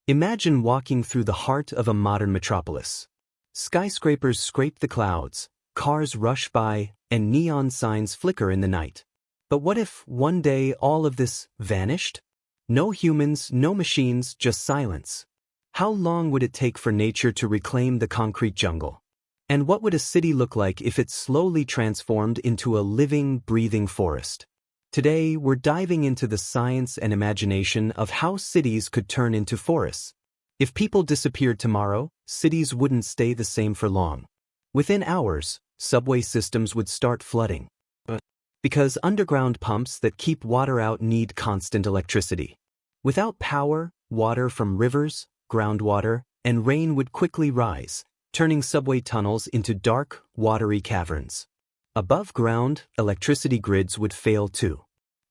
Imagine walking through the heart of a modern metropolis. Skyscrapers scrape the clouds, cars rush by, and neon signs flicker in the night. But what if, one day, all of this vanished? No humans, no machines, just silence. How long would it take for nature to reclaim the concrete jungle? And what would a city look like if it slowly transformed into a living, breathing forest? Today, we're diving into the science and imagination of how cities could turn into forests. If people disappeared tomorrow, cities wouldn't stay the same for long. Within hours, subway systems would start flooding. Because underground pumps that keep water out need constant electricity. Without power, water from rivers, groundwater, and rain would quickly rise, turning subway tunnels into dark, watery caverns. Above ground, electricity grids would fail too.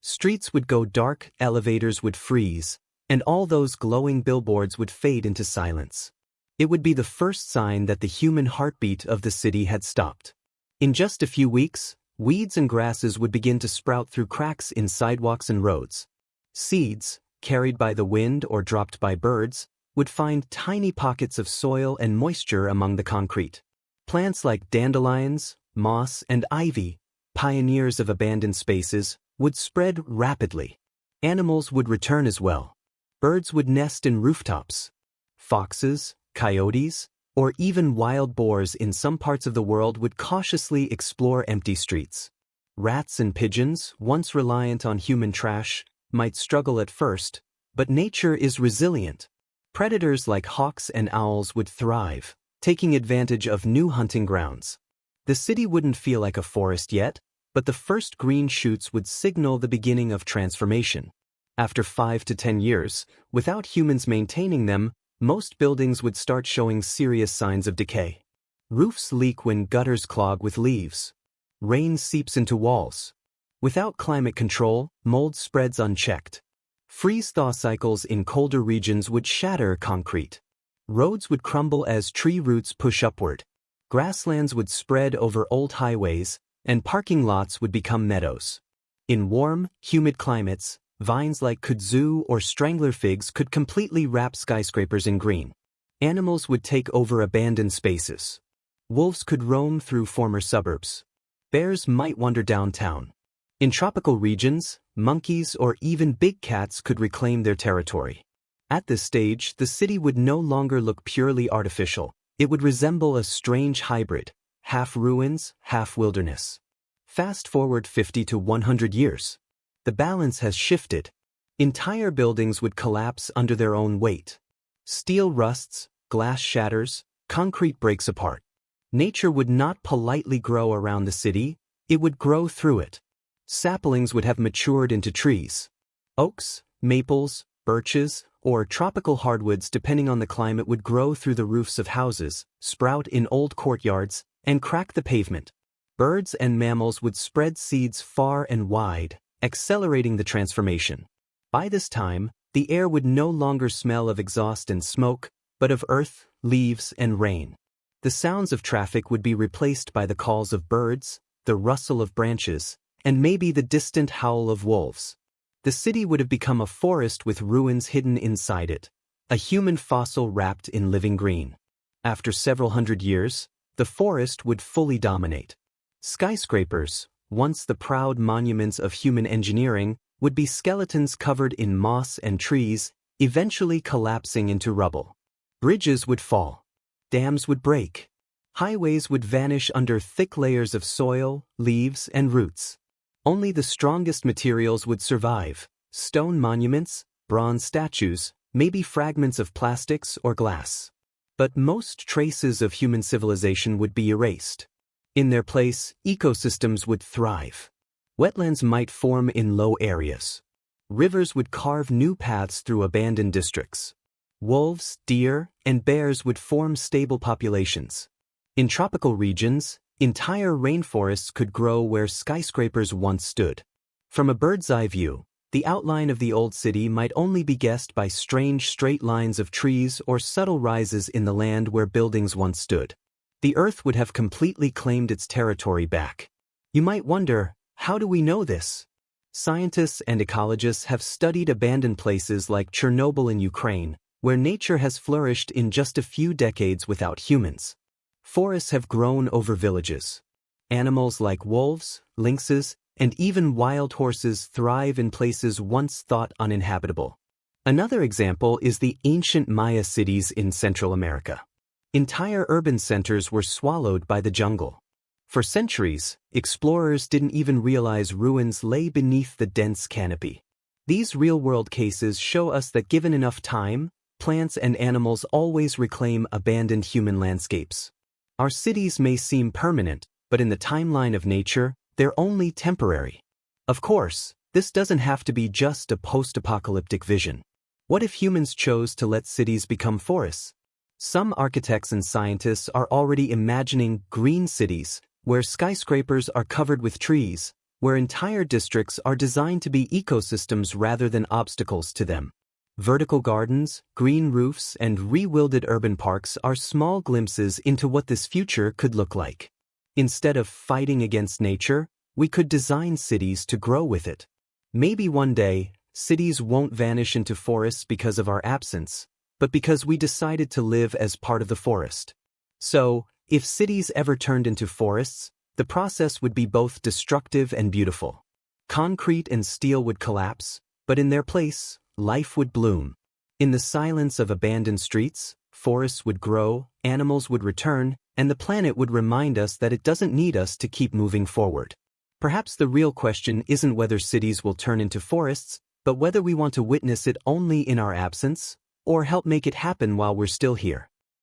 Streets would go dark, elevators would freeze, and all those glowing billboards would fade into silence. It would be the first sign that the human heartbeat of the city had stopped. In just a few weeks, weeds and grasses would begin to sprout through cracks in sidewalks and roads. Seeds, carried by the wind or dropped by birds, would find tiny pockets of soil and moisture among the concrete. Plants like dandelions, moss, and ivy, pioneers of abandoned spaces, would spread rapidly. Animals would return as well. Birds would nest in rooftops. Foxes, coyotes, or even wild boars in some parts of the world would cautiously explore empty streets. Rats and pigeons, once reliant on human trash, might struggle at first, but nature is resilient. Predators like hawks and owls would thrive, taking advantage of new hunting grounds. The city wouldn't feel like a forest yet, but the first green shoots would signal the beginning of transformation. After 5 to 10 years, without humans maintaining them, most buildings would start showing serious signs of decay. Roofs leak when gutters clog with leaves. Rain seeps into walls. Without climate control, mold spreads unchecked. Freeze-thaw cycles in colder regions would shatter concrete. Roads would crumble as tree roots push upward. Grasslands would spread over old highways, and parking lots would become meadows. In warm, humid climates, vines like kudzu or strangler figs could completely wrap skyscrapers in green. Animals would take over abandoned spaces. Wolves could roam through former suburbs. Bears might wander downtown. In tropical regions, monkeys or even big cats could reclaim their territory. At this stage, the city would no longer look purely artificial. It would resemble a strange hybrid, half ruins, half wilderness. Fast forward 50 to 100 years. The balance has shifted. Entire buildings would collapse under their own weight. Steel rusts, glass shatters, concrete breaks apart. Nature would not politely grow around the city, it would grow through it. Saplings would have matured into trees. Oaks, maples, birches, or tropical hardwoods depending on the climate would grow through the roofs of houses, sprout in old courtyards, and crack the pavement. Birds and mammals would spread seeds far and wide, accelerating the transformation. By this time, the air would no longer smell of exhaust and smoke, but of earth, leaves, and rain. The sounds of traffic would be replaced by the calls of birds, the rustle of branches, and maybe the distant howl of wolves. The city would have become a forest with ruins hidden inside it, a human fossil wrapped in living green. After several hundred years, the forest would fully dominate. Skyscrapers, once the proud monuments of human engineering, would be skeletons covered in moss and trees, eventually collapsing into rubble. Bridges would fall. Dams would break. Highways would vanish under thick layers of soil, leaves, and roots. Only the strongest materials would survive: stone monuments, bronze statues, maybe fragments of plastics or glass. But most traces of human civilization would be erased. In their place, ecosystems would thrive. Wetlands might form in low areas. Rivers would carve new paths through abandoned districts. Wolves, deer, and bears would form stable populations. In tropical regions, entire rainforests could grow where skyscrapers once stood. From a bird's-eye view, the outline of the old city might only be guessed by strange straight lines of trees or subtle rises in the land where buildings once stood. The Earth would have completely claimed its territory back. You might wonder, how do we know this? Scientists and ecologists have studied abandoned places like Chernobyl in Ukraine, where nature has flourished in just a few decades without humans. Forests have grown over villages. Animals like wolves, lynxes, and even wild horses thrive in places once thought uninhabitable. Another example is the ancient Maya cities in Central America. Entire urban centers were swallowed by the jungle. For centuries, explorers didn't even realize ruins lay beneath the dense canopy. These real-world cases show us that given enough time, plants and animals always reclaim abandoned human landscapes. Our cities may seem permanent, but in the timeline of nature, they're only temporary. Of course, this doesn't have to be just a post-apocalyptic vision. What if humans chose to let cities become forests? Some architects and scientists are already imagining green cities, where skyscrapers are covered with trees, where entire districts are designed to be ecosystems rather than obstacles to them. Vertical gardens, green roofs, and re-wilded urban parks are small glimpses into what this future could look like. Instead of fighting against nature, we could design cities to grow with it. Maybe one day, cities won't vanish into forests because of our absence, but because we decided to live as part of the forest. So, if cities ever turned into forests, the process would be both destructive and beautiful. Concrete and steel would collapse, but in their place, life would bloom. In the silence of abandoned streets, forests would grow, animals would return, and the planet would remind us that it doesn't need us to keep moving forward. Perhaps the real question isn't whether cities will turn into forests, but whether we want to witness it only in our absence, or help make it happen while we're still here.